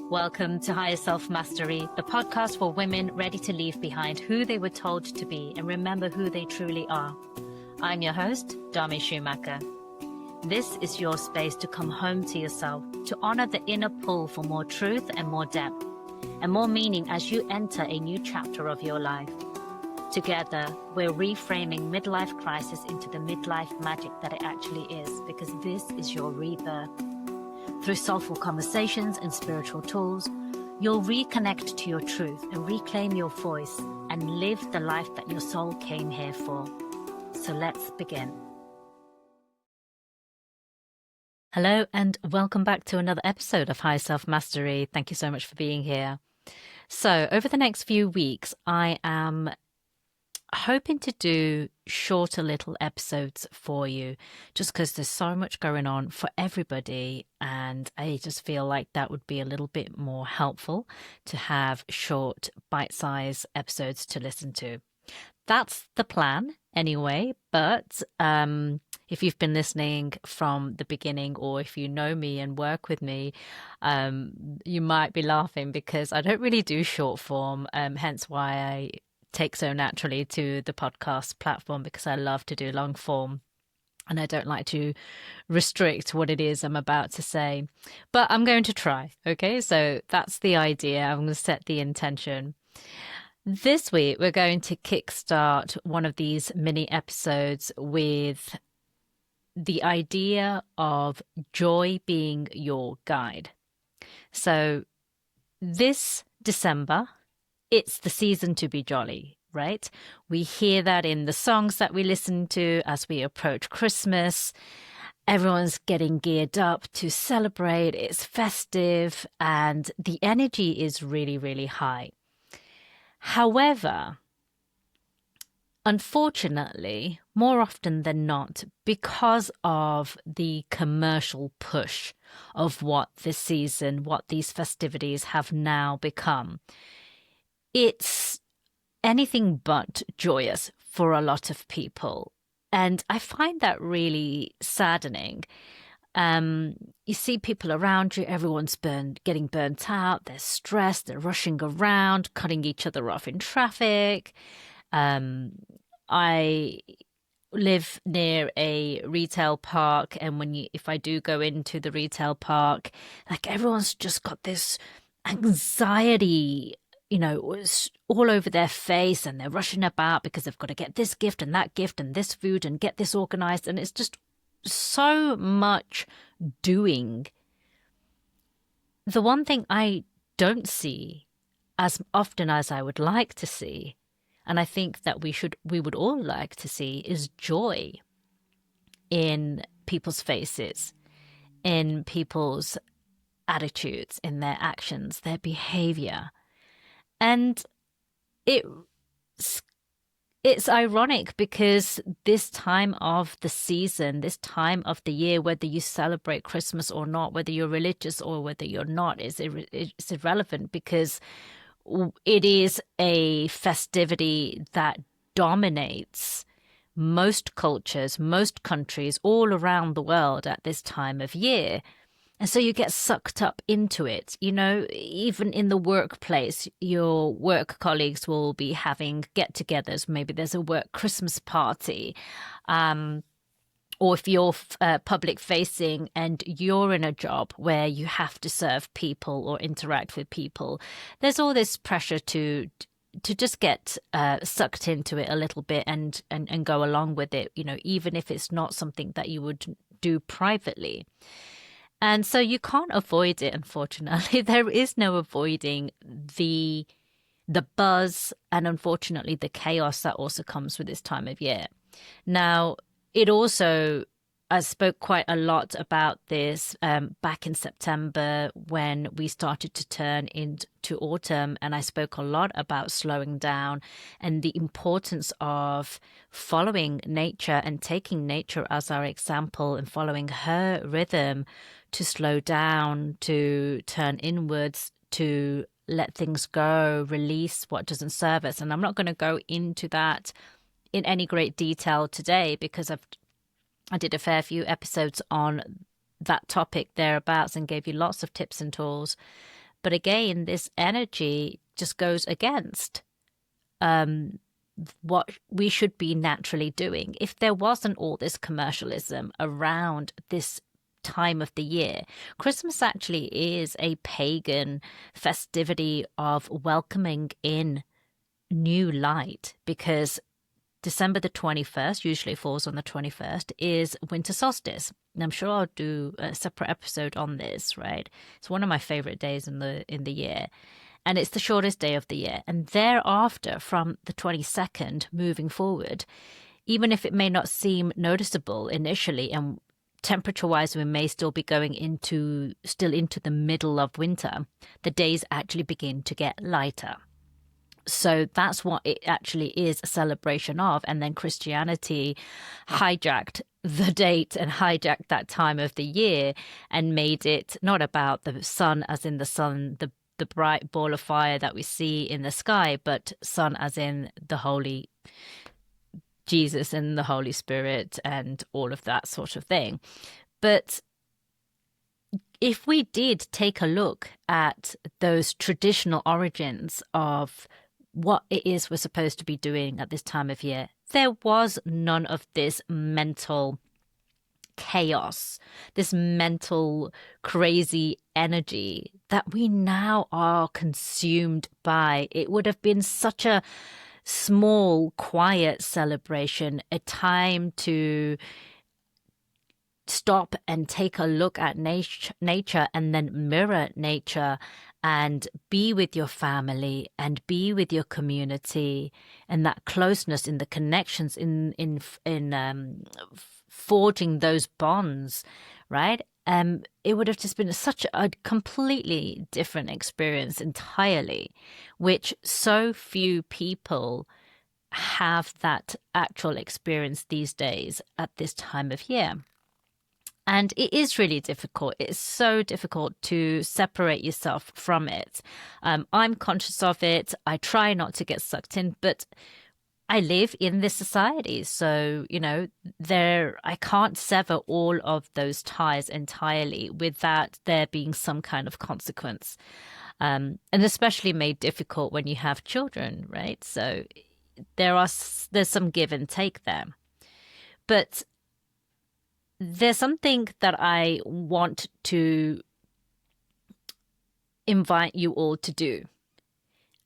Welcome to Higher Self Mastery, the podcast for women ready to leave behind who they were told to be and remember who they truly are. I'm your host, Dharmi Schumacher. This is your space to come home to yourself, to honor the inner pull for more truth and more depth, and more meaning as you enter a new chapter of your life. Together, we're reframing midlife crisis into the midlife magic that it actually is, because this is your rebirth. Through soulful conversations and spiritual tools, you'll reconnect to your truth and reclaim your voice and live the life that your soul came here for. So let's begin. Hello and welcome back to another episode of High Self Mastery. Thank you so much for being here. So over the next few weeks, I am hoping to do shorter little episodes for you, just because there's so much going on for everybody, and I just feel like that would be a little bit more helpful to have short bite-sized episodes to listen to. That's the plan anyway, but if you've been listening from the beginning, or if you know me and work with me, you might be laughing because I don't really do short form, hence why I take so naturally to the podcast platform, because I love to do long form and I don't like to restrict what it is I'm about to say, but I'm going to try. Okay, so that's the idea. I'm going to set the intention. This week we're going to kickstart one of these mini episodes with the idea of joy being your guide. So this December, it's the season to be jolly, right? We hear that in the songs that we listen to as we approach Christmas. Everyone's getting geared up to celebrate. It's festive and the energy is really, really high. However, unfortunately, more often than not, because of the commercial push of what this season, what these festivities have now become, it's anything but joyous for a lot of people. And I find that really saddening. You see people around you, everyone's getting burnt out, they're stressed, they're rushing around, cutting each other off in traffic. I live near a retail park, and if I do go into the retail park, like everyone's just got this anxiety, all over their face, and they're rushing about because they've got to get this gift and that gift and this food and get this organized. And it's just so much doing. The one thing I don't see as often as I would like to see, and I think that we would all like to see, is joy in people's faces, in people's attitudes, in their actions, their behavior. And it's ironic because this time of the season, this time of the year, whether you celebrate Christmas or not, whether you're religious or whether you're not, it's irrelevant, because it is a festivity that dominates most cultures, most countries all around the world at this time of year. And so you get sucked up into it. Even in the workplace, your work colleagues will be having get-togethers. Maybe there's a work Christmas party. Or if you're public-facing and you're in a job where you have to serve people or interact with people, there's all this pressure to just get sucked into it a little bit and go along with it, even if it's not something that you would do privately. And so you can't avoid it, unfortunately. There is no avoiding the buzz and, unfortunately, the chaos that also comes with this time of year. Now, it also, I spoke quite a lot about this back in September when we started to turn into autumn, and I spoke a lot about slowing down and the importance of following nature and taking nature as our example and following her rhythm to slow down, to turn inwards, to let things go, release what doesn't serve us. And I'm not going to go into that in any great detail today because I did a fair few episodes on that topic thereabouts and gave you lots of tips and tools. But again, this energy just goes against what we should be naturally doing. If there wasn't all this commercialism around this time of the year, Christmas actually is a pagan festivity of welcoming in new light, because December the 21st usually falls on the 21st is winter solstice. And I'm sure I'll do a separate episode on this, right? It's one of my favorite days in the year. And it's the shortest day of the year. And thereafter, from the 22nd moving forward, even if it may not seem noticeable initially, and temperature-wise we may still be going into the middle of winter, the days actually begin to get lighter. So that's what it actually is a celebration of. And then Christianity hijacked the date and hijacked that time of the year and made it not about the sun as in the sun, the bright ball of fire that we see in the sky, but sun as in the Holy Jesus and the Holy Spirit and all of that sort of thing. But if we did take a look at those traditional origins of what it is we're supposed to be doing at this time of year, there was none of this mental chaos, this mental crazy energy that we now are consumed by. It would have been such a small, quiet celebration, a time to stop and take a look at nature and then mirror nature and be with your family and be with your community, and that closeness in the connections in forging those bonds, right? It would have just been such a completely different experience entirely, which so few people have that actual experience these days at this time of year. And it is really difficult. It's so difficult to separate yourself from it. I'm conscious of it. I try not to get sucked in, but I live in this society. So, I can't sever all of those ties entirely without there being some kind of consequence. And especially made difficult when you have children, right? So there's some give and take there. But there's something that I want to invite you all to do.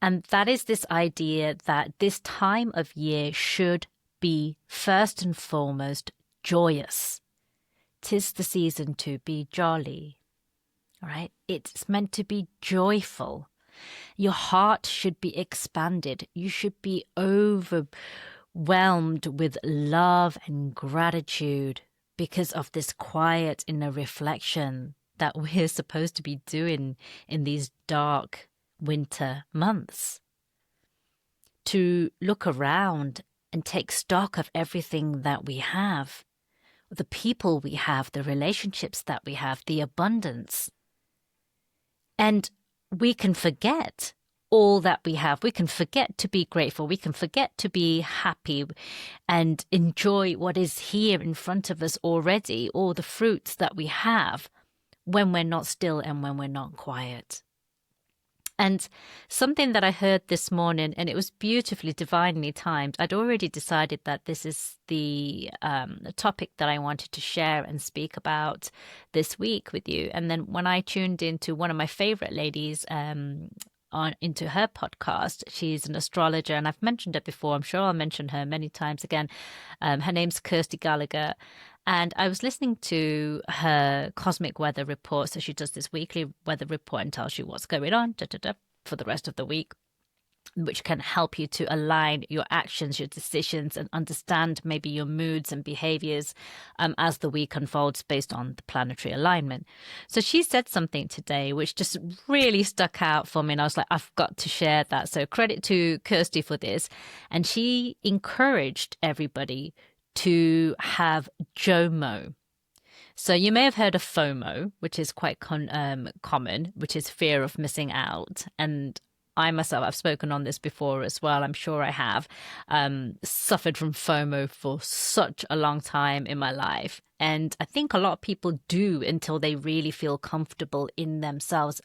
And that is this idea that this time of year should be first and foremost joyous. 'Tis the season to be jolly. All right? It's meant to be joyful. Your heart should be expanded. You should be overwhelmed with love and gratitude because of this quiet inner reflection that we're supposed to be doing in these dark winter months. To look around and take stock of everything that we have, the people we have, the relationships that we have, the abundance. And we can forget all that we have. We can forget to be grateful. We can forget to be happy and enjoy what is here in front of us already, all the fruits that we have, when we're not still and when we're not quiet. And something that I heard this morning, and it was beautifully, divinely timed. I'd already decided that this is the topic that I wanted to share and speak about this week with you. And then when I tuned into one of my favorite ladies into her podcast, she's an astrologer, and I've mentioned her before. I'm sure I'll mention her many times again. Her name's Kirsty Gallagher. And I was listening to her cosmic weather report. So she does this weekly weather report and tells you what's going on for the rest of the week, which can help you to align your actions, your decisions, and understand maybe your moods and behaviors as the week unfolds based on the planetary alignment. So she said something today which just really stuck out for me. And I was like, I've got to share that. So credit to Kirsty for this. And she encouraged everybody to have JOMO. So you may have heard of FOMO, which is quite common, which is fear of missing out. And I myself, I've spoken on this before as well. I'm sure I have suffered from FOMO for such a long time in my life. And I think a lot of people do until they really feel comfortable in themselves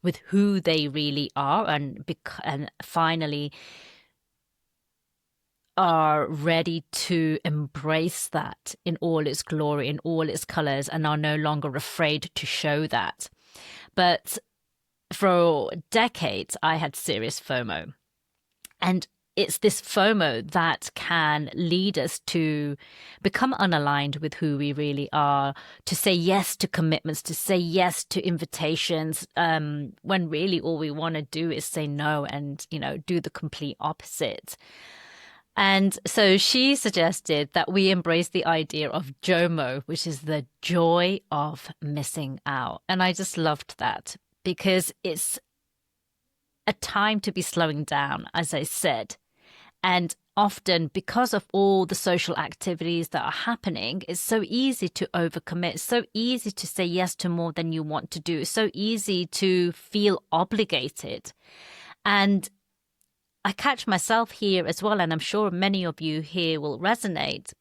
with who they really are, and finally are ready to embrace that in all its glory, in all its colors, and are no longer afraid to show that. But for decades, I had serious FOMO. And it's this FOMO that can lead us to become unaligned with who we really are, to say yes to commitments, to say yes to invitations, when really all we want to do is say no and, do the complete opposite. And so she suggested that we embrace the idea of JOMO, which is the joy of missing out. And I just loved that because it's a time to be slowing down, as I said. And often, because of all the social activities that are happening, it's so easy to overcommit. It's so easy to say yes to more than you want to do. It's so easy to feel obligated. And I catch myself here as well, and I'm sure many of you here will resonate.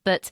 But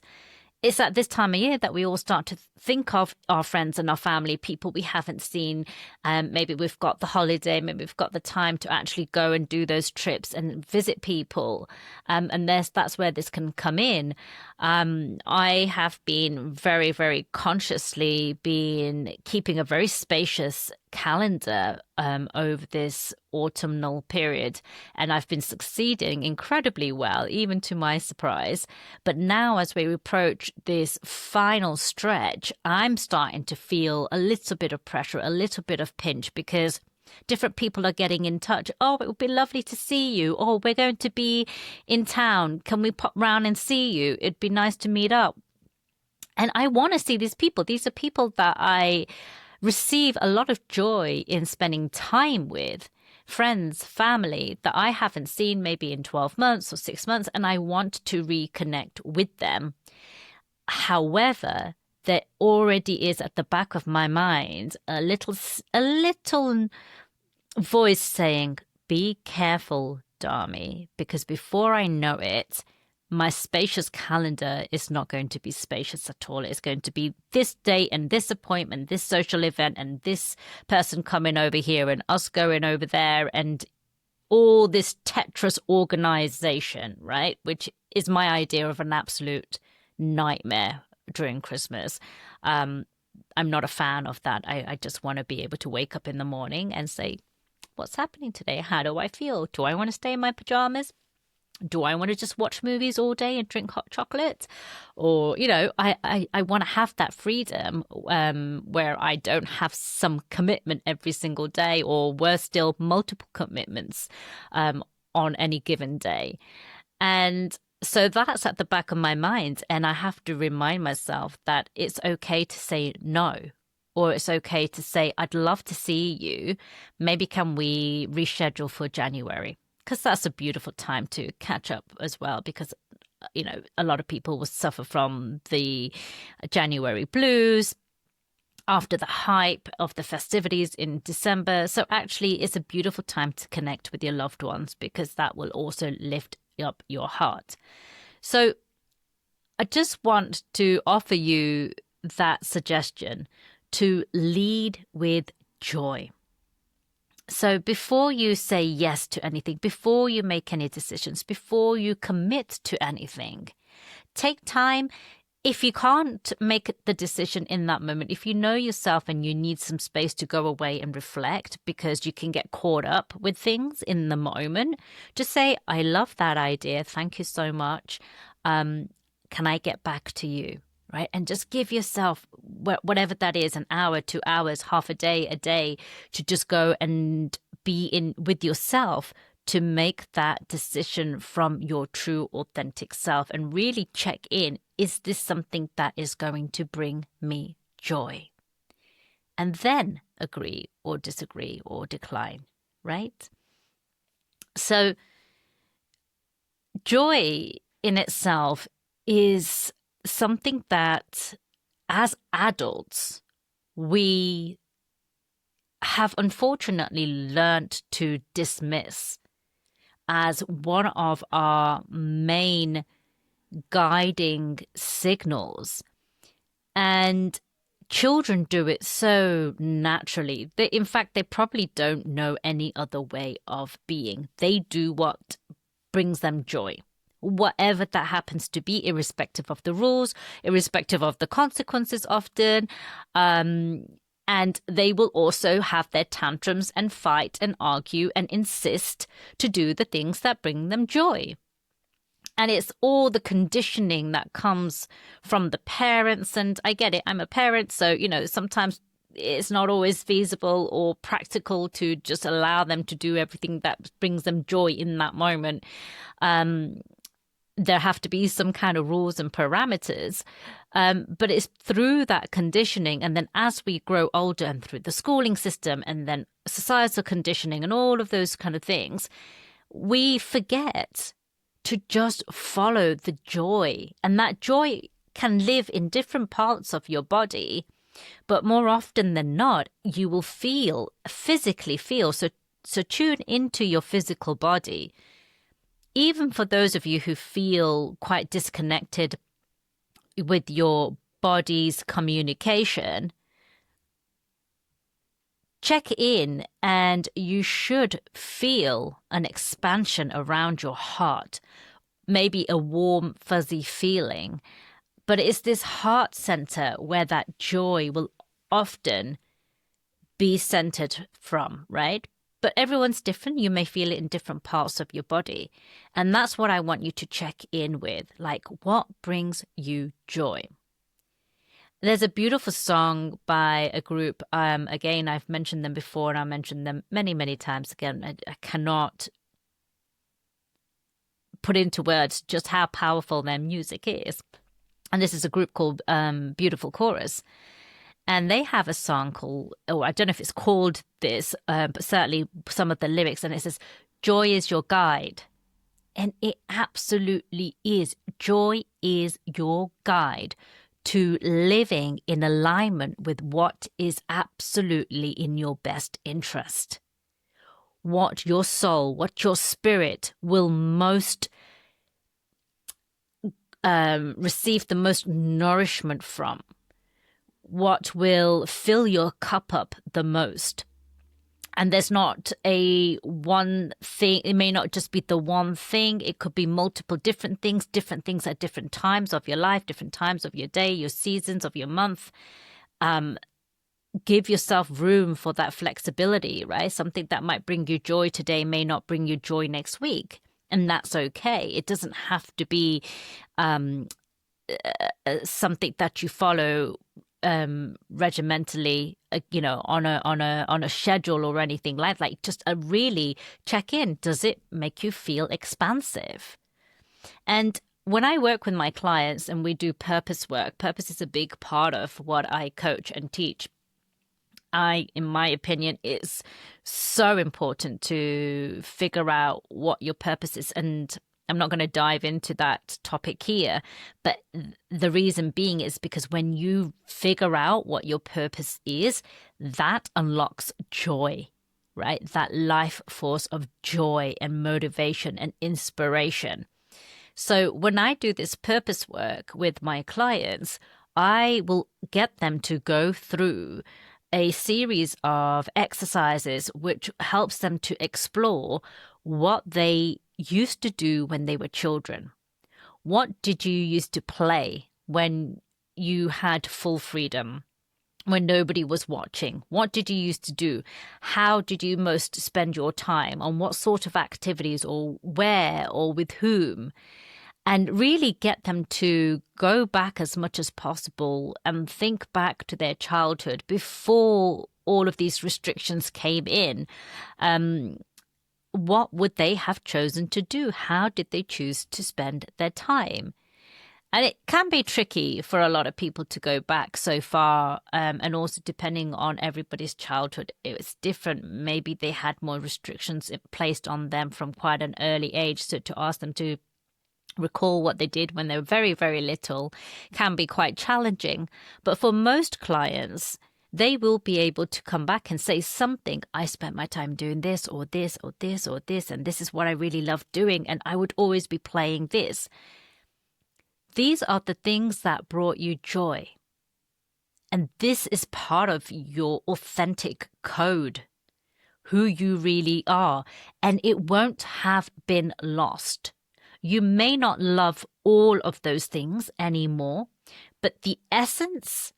it's at this time of year that we all start to think of our friends and our family, people we haven't seen. Maybe we've got the holiday, maybe we've got the time to actually go and do those trips and visit people. And that's where this can come in. I have been very, very consciously been keeping a very spacious calendar over this autumnal period, and I've been succeeding incredibly well, even to my surprise. But now, as we approach this final stretch, I'm starting to feel a little bit of pressure, a little bit of pinch, because different people are getting in touch. Oh, it would be lovely to see you. Oh, we're going to be in town. Can we pop round and see you? It'd be nice to meet up. And I want to see these people. These are people that I receive a lot of joy in spending time with, friends, family that I haven't seen maybe in 12 months or 6 months, and I want to reconnect with them. However, there already is at the back of my mind a little voice saying, be careful, Dharmi, because before I know it, my spacious calendar is not going to be spacious at all. It's going to be this date and this appointment, this social event, and this person coming over here and us going over there, and all this Tetris organization, right? Which is my idea of an absolute nightmare during Christmas. I'm not a fan of that. I just want to be able to wake up in the morning and say, what's happening today? How do I feel? Do I want to stay in my pajamas? Do I want to just watch movies all day and drink hot chocolate? Or, I want to have that freedom where I don't have some commitment every single day, or worse still, multiple commitments on any given day. And so that's at the back of my mind. And I have to remind myself that it's okay to say no. Or it's okay to say, I'd love to see you. Maybe can we reschedule for January? Because that's a beautiful time to catch up as well, because, a lot of people will suffer from the January blues after the hype of the festivities in December. So actually, it's a beautiful time to connect with your loved ones, because that will also lift up your heart. So I just want to offer you that suggestion to lead with joy. So before you say yes to anything, before you make any decisions, before you commit to anything, take time. If you can't make the decision in that moment, if you know yourself and you need some space to go away and reflect because you can get caught up with things in the moment, just say, I love that idea. Thank you so much. Can I get back to you? Right? And just give yourself whatever that is, an hour, 2 hours, half a day, to just go and be in with yourself to make that decision from your true, authentic self and really check in. Is this something that is going to bring me joy? And then agree or disagree or decline, right? So joy in itself is something that as adults we have unfortunately learned to dismiss as one of our main guiding signals. And children do it so naturally. In fact, they probably don't know any other way of being. They do what brings them joy, whatever that happens to be, irrespective of the rules, irrespective of the consequences often. And they will also have their tantrums and fight and argue and insist to do the things that bring them joy. And it's all the conditioning that comes from the parents. And I get it, I'm a parent, so, sometimes it's not always feasible or practical to just allow them to do everything that brings them joy in that moment. There have to be some kind of rules and parameters. But it's through that conditioning. And then as we grow older and through the schooling system and then societal conditioning and all of those kind of things, we forget to just follow the joy. And that joy can live in different parts of your body, but more often than not, you will physically feel. So tune into your physical body. Even for those of you who feel quite disconnected with your body's communication, check in and you should feel an expansion around your heart, maybe a warm, fuzzy feeling. But it's this heart center where that joy will often be centered from, right? But everyone's different. You may feel it in different parts of your body. And that's what I want you to check in with. Like, what brings you joy? There's a beautiful song by a group. Again, I've mentioned them before and I'll mention them many, many times again. I cannot put into words just how powerful their music is. And this is a group called Beautiful Chorus. And they have a song called, I don't know if it's called this, but certainly some of the lyrics. And it says, "Joy is your guide." And it absolutely is. Joy is your guide to living in alignment with what is absolutely in your best interest. What your soul, what your spirit will most receive the most nourishment from. What will fill your cup up the most. And there's not a one thing. It may not just be the one thing. It could be multiple different things at different times of your life, different times of your day, your seasons of your month. Give yourself room for that flexibility, right? Something that might bring you joy today may not bring you joy next week. And that's okay. It doesn't have to be something that you follow regimentally, on a schedule or anything like just really check in. Does it make you feel expansive? And when I work with my clients and we do purpose work, purpose is a big part of what I coach and teach. In my opinion, it's so important to figure out what your purpose is. And I'm not going to dive into that topic here, but the reason being is because when you figure out what your purpose is, that unlocks joy, right? That life force of joy and motivation and inspiration. So when I do this purpose work with my clients, I will get them to go through a series of exercises which helps them to explore what they used to do when they were children. What did you used to play when you had full freedom, when nobody was watching? What did you used to do? How did you most spend your time? On what sort of activities, or where, or with whom? And really get them to go back as much as possible and think back to their childhood before all of these restrictions came in. What would they have chosen to do? How did they choose to spend their time? And it can be tricky for a lot of people to go back so far. And also depending on everybody's childhood, it's different. Maybe they had more restrictions placed on them from quite an early age. So to ask them to recall what they did when they were very, very little can be quite challenging. But for most clients, they will be able to come back and say something. I spent my time doing this or this or this or this, and this is what I really love doing, and I would always be playing this. These are the things that brought you joy. And this is part of your authentic code, who you really are, and it won't have been lost. You may not love all of those things anymore, but the essence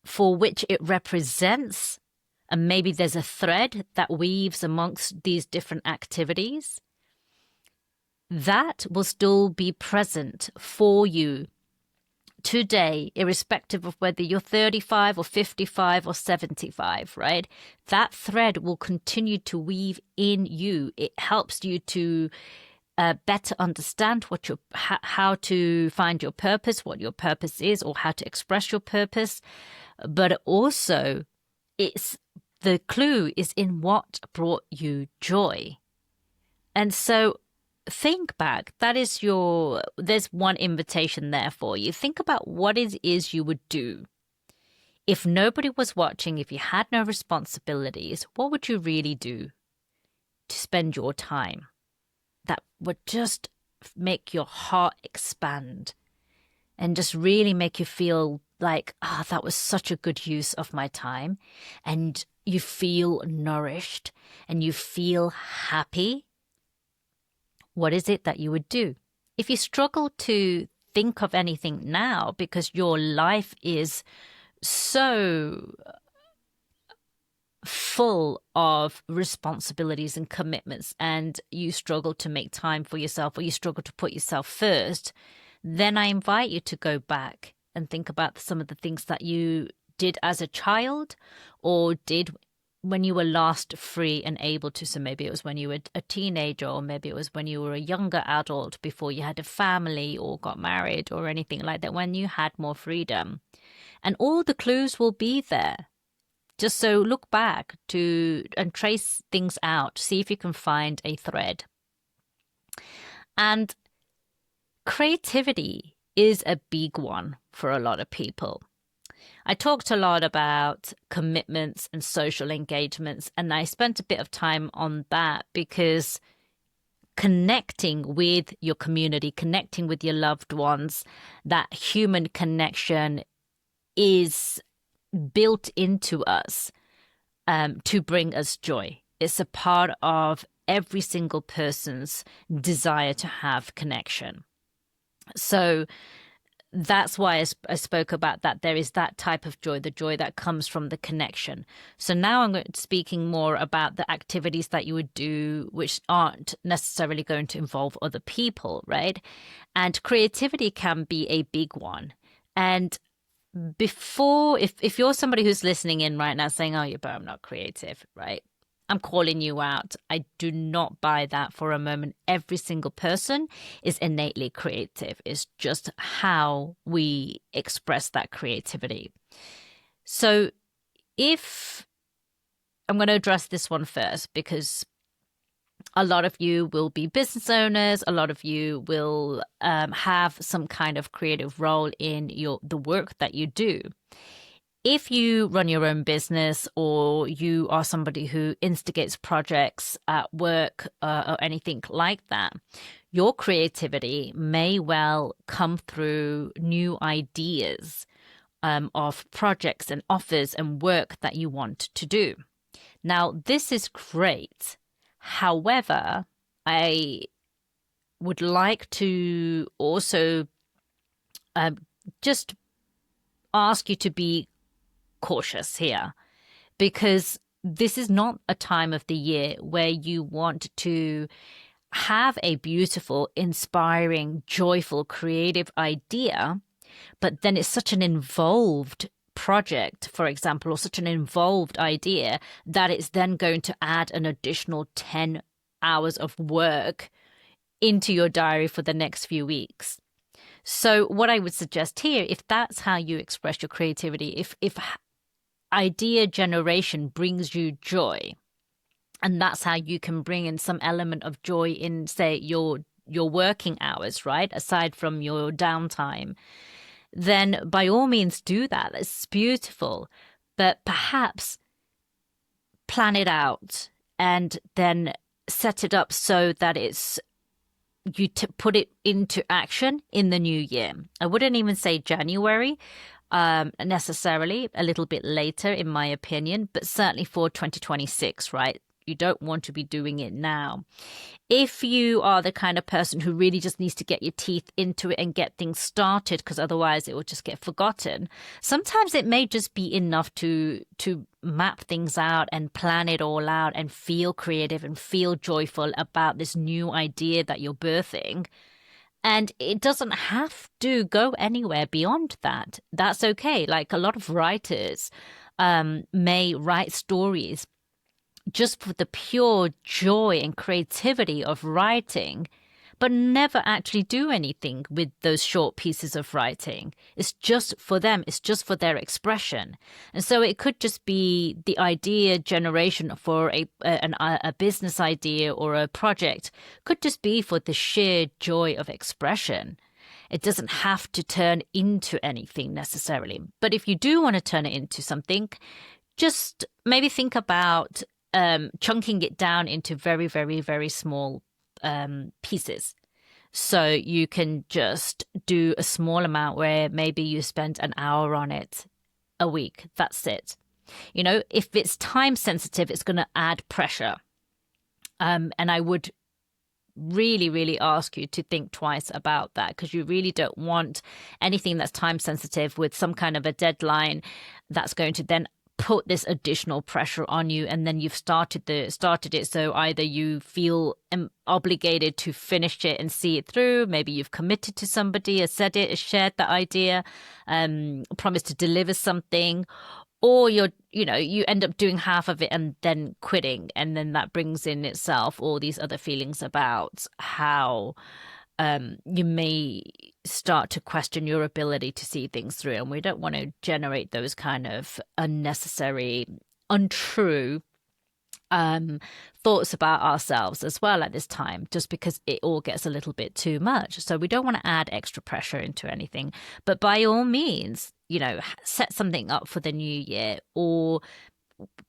for which it represents, and maybe there's a thread that weaves amongst these different activities, that will still be present for you today, irrespective of whether you're 35 or 55 or 75, right? That thread will continue to weave in you. It helps you to better understand how to find your purpose, what your purpose is, or how to express your purpose. But also, the clue is in what brought you joy. And so think back. There's one invitation there for you. Think about what it is you would do. If nobody was watching, if you had no responsibilities, what would you really do to spend your time? That would just make your heart expand and just really make you feel like, that was such a good use of my time. And you feel nourished and you feel happy. What is it that you would do? If you struggle to think of anything now because your life is so full of responsibilities and commitments and you struggle to make time for yourself or you struggle to put yourself first, then I invite you to go back and think about some of the things that you did as a child or did when you were last free and able to. So maybe it was when you were a teenager, or maybe it was when you were a younger adult before you had a family or got married or anything like that, when you had more freedom. And all the clues will be there. Just so look back and trace things out, see if you can find a thread. And creativity is a big one for a lot of people. I talked a lot about commitments and social engagements, and I spent a bit of time on that because connecting with your community, connecting with your loved ones, that human connection is built into us to bring us joy. It's a part of every single person's desire to have connection. So that's why I spoke about that. There is that type of joy, the joy that comes from the connection. So now I'm speaking more about the activities that you would do, which aren't necessarily going to involve other people, right? And creativity can be a big one. And if you're somebody who's listening in right now saying, but I'm not creative, right? I'm calling you out. I do not buy that for a moment. Every single person is innately creative. It's just how we express that creativity. So I'm going to address this one first, because a lot of you will be business owners. A lot of you will have some kind of creative role in the work that you do. If you run your own business, or you are somebody who instigates projects at work or anything like that, your creativity may well come through new ideas of projects and offers and work that you want to do. Now, this is great. However, I would like to also just ask you to be cautious here, because this is not a time of the year where you want to have a beautiful, inspiring, joyful, creative idea, but then it's such an involved project, for example, or such an involved idea that it's then going to add an additional 10 hours of work into your diary for the next few weeks. So what I would suggest here, if that's how you express your creativity, if idea generation brings you joy, and that's how you can bring in some element of joy in, say, your working hours, right, aside from your downtime, then by all means do that. It's beautiful. But perhaps plan it out and then set it up so that you put it into action in the new year. I wouldn't even say January. necessarily a little bit later, in my opinion, but certainly for 2026, right? You don't want to be doing it now. If you are the kind of person who really just needs to get your teeth into it and get things started, because otherwise it will just get forgotten, sometimes it may just be enough to map things out and plan it all out and feel creative and feel joyful about this new idea that you're birthing. And it doesn't have to go anywhere beyond that. That's okay. Like a lot of writers may write stories just for the pure joy and creativity of writing, but never actually do anything with those short pieces of writing. It's just for them, it's just for their expression. And so it could just be the idea generation for a business idea or a project, could just be for the sheer joy of expression. It doesn't have to turn into anything necessarily. But if you do want to turn it into something, just maybe think about chunking it down into very, very, very small pieces. So you can just do a small amount where maybe you spend an hour on it a week. That's it. You know, if it's time sensitive, it's going to add pressure. And I would really, really ask you to think twice about that, because you really don't want anything that's time sensitive with some kind of a deadline that's going to then put this additional pressure on you, and then you've started it, so either you feel obligated to finish it and see it through, maybe you've committed to somebody, has said it, has shared that idea, promised to deliver something, or you end up doing half of it and then quitting, and then that brings in itself all these other feelings about how you may start to question your ability to see things through. And we don't want to generate those kind of unnecessary, untrue thoughts about ourselves as well at this time, just because it all gets a little bit too much. So we don't want to add extra pressure into anything. But by all means, set something up for the new year, or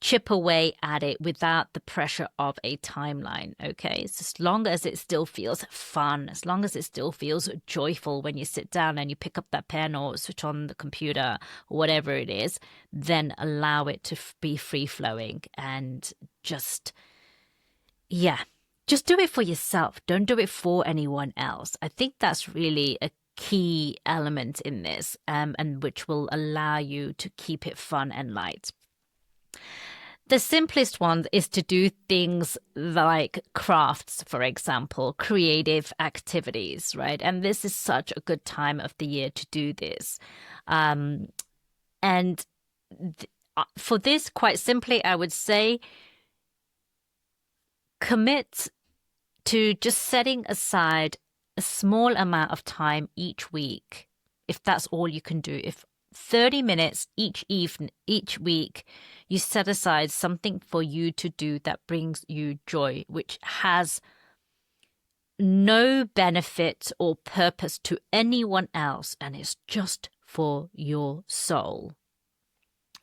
chip away at it without the pressure of a timeline. Okay, so as long as it still feels fun, as long as it still feels joyful when you sit down and you pick up that pen or switch on the computer or whatever it is, then allow it to be free flowing, and just do it for yourself. Don't do it for anyone else. I think that's really a key element in this, and which will allow you to keep it fun and light. The simplest one is to do things like crafts, for example, creative activities, right? And this is such a good time of the year to do this. For this, quite simply, I would say commit to just setting aside a small amount of time each week, if that's all you can do. If 30 minutes each week, you set aside something for you to do that brings you joy, which has no benefit or purpose to anyone else, and is just for your soul.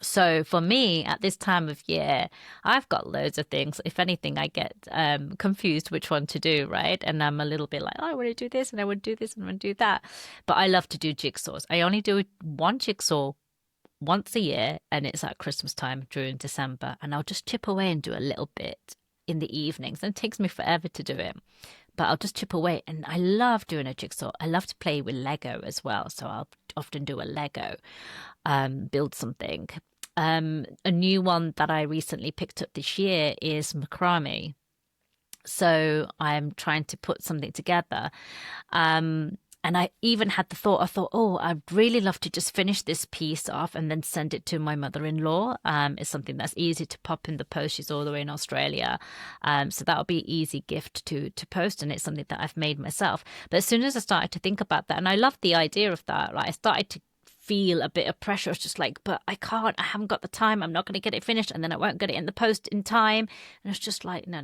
So for me, at this time of year, I've got loads of things. If anything, I get confused which one to do, right? And I'm a little bit like, oh, I want to do this, and I want to do this, and I want to do that. But I love to do jigsaws. I only do one jigsaw once a year, and it's at Christmas time during December. And I'll just chip away and do a little bit in the evenings. And it takes me forever to do it, but I'll just chip away. And I love doing a jigsaw. I love to play with Lego as well. So I'll often do a Lego, build something. A new one that I recently picked up this year is macrame. So I'm trying to put something together. And I even had the thought, oh, I'd really love to just finish this piece off and then send it to my mother-in-law. It's something that's easy to pop in the post. She's all the way in Australia. So that'll be an easy gift to post, and it's something that I've made myself. But as soon as I started to think about that, and I loved the idea of that, like I started to feel a bit of pressure. It's just like, but I haven't got the time. I'm not going to get it finished, and then I won't get it in the post in time. And it's just like, no.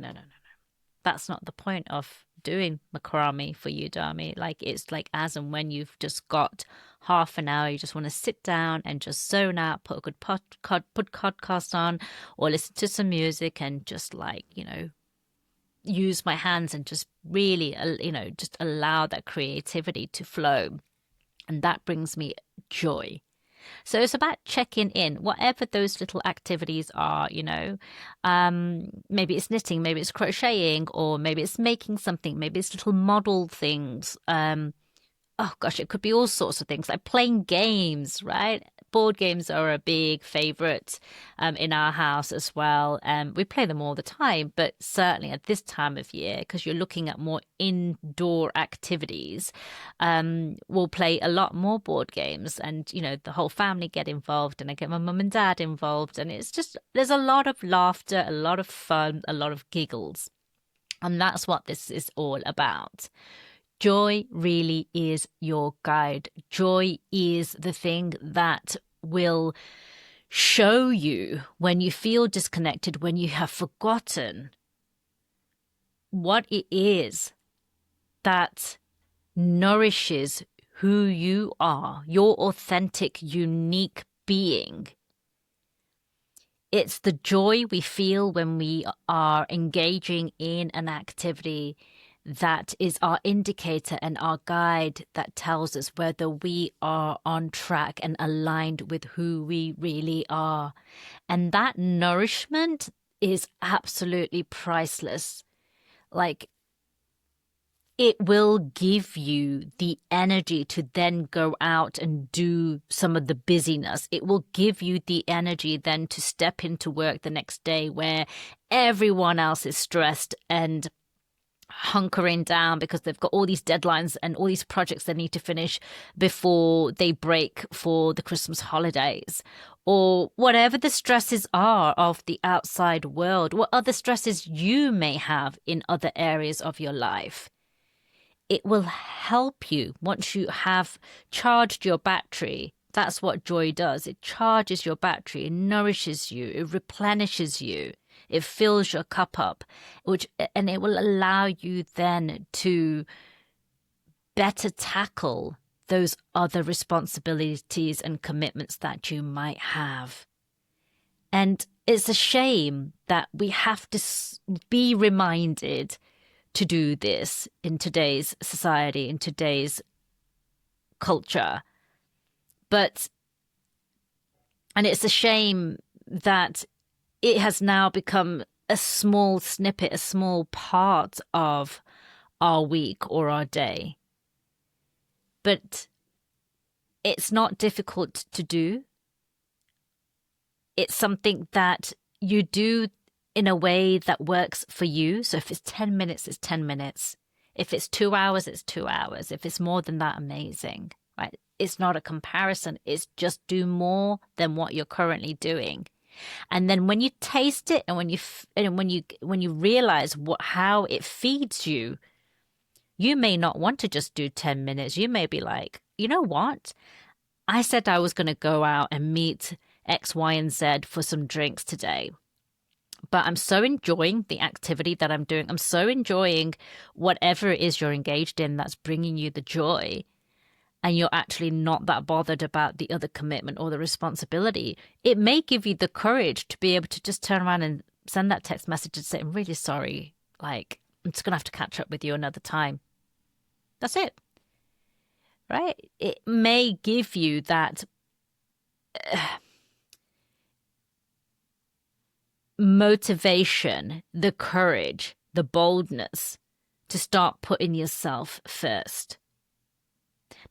That's not the point of doing macrame for you, Dharmi. Like, it's like as and when you've just got half an hour, you just want to sit down and just zone out, put a good podcast on, or listen to some music, and just like, use my hands and just really, just allow that creativity to flow. And that brings me joy. So it's about checking in, whatever those little activities are, maybe it's knitting, maybe it's crocheting, or maybe it's making something, maybe it's little model things. Oh gosh, it could be all sorts of things like playing games, right? Board games are a big favorite in our house as well. We play them all the time, but certainly at this time of year, because you're looking at more indoor activities, we'll play a lot more board games, and the whole family get involved, and I get my mum and dad involved, and it's just there's a lot of laughter, a lot of fun, a lot of giggles, and that's what this is all about. Joy really is your guide. Joy is the thing that will show you when you feel disconnected, when you have forgotten what it is that nourishes who you are, your authentic, unique being. It's the joy we feel when we are engaging in an activity that is our indicator and our guide that tells us whether we are on track and aligned with who we really are. And that nourishment is absolutely priceless. Like, it will give you the energy to then go out and do some of the busyness. It will give you the energy then to step into work the next day where everyone else is stressed and hunkering down because they've got all these deadlines and all these projects they need to finish before they break for the Christmas holidays, or whatever the stresses are of the outside world, what other stresses you may have in other areas of your life. It will help you once you have charged your battery. That's what joy does. It charges your battery, it nourishes you, it replenishes you. It fills your cup up, and it will allow you then to better tackle those other responsibilities and commitments that you might have. And it's a shame that we have to be reminded to do this in today's society, in today's culture. And it's a shame that it has now become a small snippet, a small part of our week or our day. But it's not difficult to do. It's something that you do in a way that works for you. So if it's 10 minutes, it's 10 minutes. If it's 2 hours, it's 2 hours. If it's more than that, amazing, right? It's not a comparison. It's just do more than what you're currently doing. And then when you taste it, and when you realize how it feeds you, you may not want to just do 10 minutes. You may be like, you know what? I said I was going to go out and meet X, Y, and Z for some drinks today. But I'm so enjoying the activity that I'm doing. I'm so enjoying whatever it is you're engaged in that's bringing you the joy. And you're actually not that bothered about the other commitment or the responsibility. It may give you the courage to be able to just turn around and send that text message and say, I'm really sorry. Like, I'm just going to have to catch up with you another time. That's it. Right? It may give you that motivation, the courage, the boldness to start putting yourself first.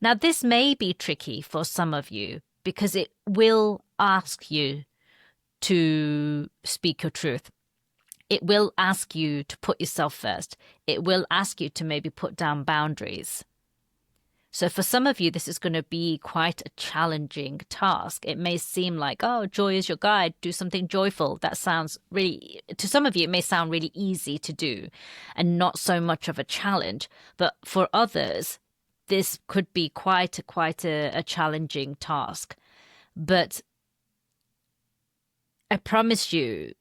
Now, this may be tricky for some of you because it will ask you to speak your truth. It will ask you to put yourself first. It will ask you to maybe put down boundaries. So for some of you, this is going to be quite a challenging task. It may seem like, oh, joy is your guide. Do something joyful. That sounds really, to some of you, it may sound really easy to do and not so much of a challenge. But for others, this could be quite a challenging task. But I promise you,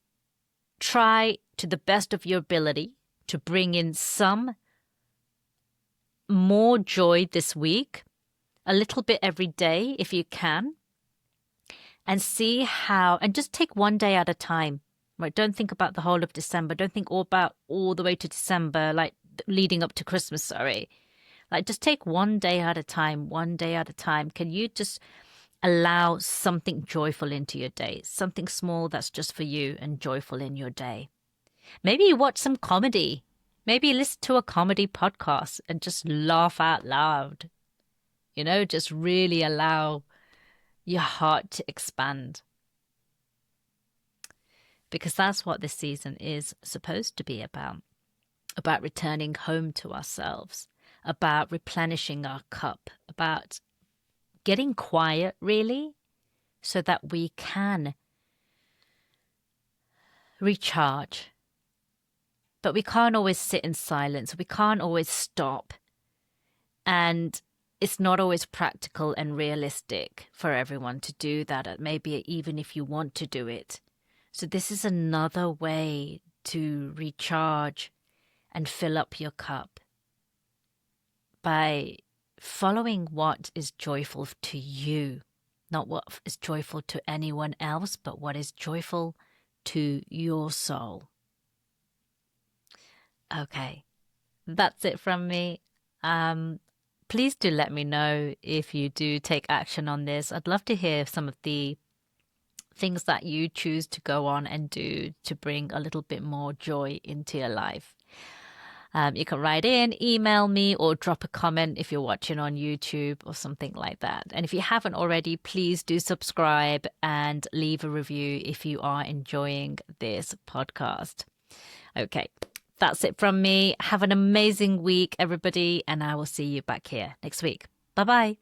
try to the best of your ability to bring in some more joy this week, a little bit every day if you can, and see how, and just take one day at a time, right? Don't think about the whole of December. Don't think all the way to December, like leading up to Christmas, sorry. Like, just take one day at a time, one day at a time. Can you just allow something joyful into your day, something small that's just for you and joyful in your day. Maybe you watch some comedy. Maybe you listen to a comedy podcast and just laugh out loud. You know, just really allow your heart to expand. Because that's what this season is supposed to be about returning home to ourselves, about replenishing our cup, about getting quiet, really, so that we can recharge. But we can't always sit in silence. We can't always stop. And it's not always practical and realistic for everyone to do that, maybe even if you want to do it. So this is another way to recharge and fill up your cup by following what is joyful to you, not what is joyful to anyone else, but what is joyful to your soul. Okay, that's it from me. Please do let me know if you do take action on this. I'd love to hear some of the things that you choose to go on and do to bring a little bit more joy into your life. You can write in, email me, or drop a comment if you're watching on YouTube or something like that. And if you haven't already, please do subscribe and leave a review if you are enjoying this podcast. Okay, that's it from me. Have an amazing week, everybody, and I will see you back here next week. Bye-bye.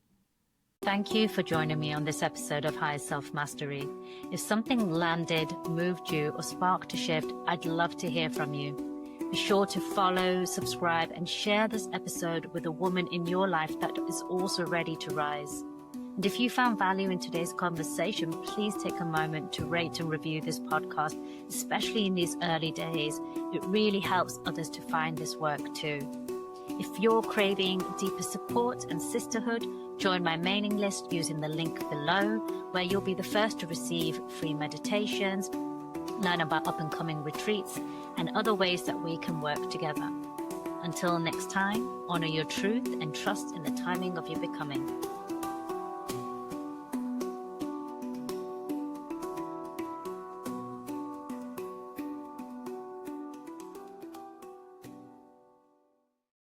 Thank you for joining me on this episode of Higher Self Mastery. If something landed, moved you, or sparked a shift, I'd love to hear from you. Be sure to follow, subscribe, and share this episode with a woman in your life that is also ready to rise. And if you found value in today's conversation, please take a moment to rate and review this podcast, especially in these early days. It really helps others to find this work too. If you're craving deeper support and sisterhood, join my mailing list using the link below, where you'll be the first to receive free meditations, learn about up-and-coming retreats, and other ways that we can work together. Until next time, honor your truth and trust in the timing of your becoming.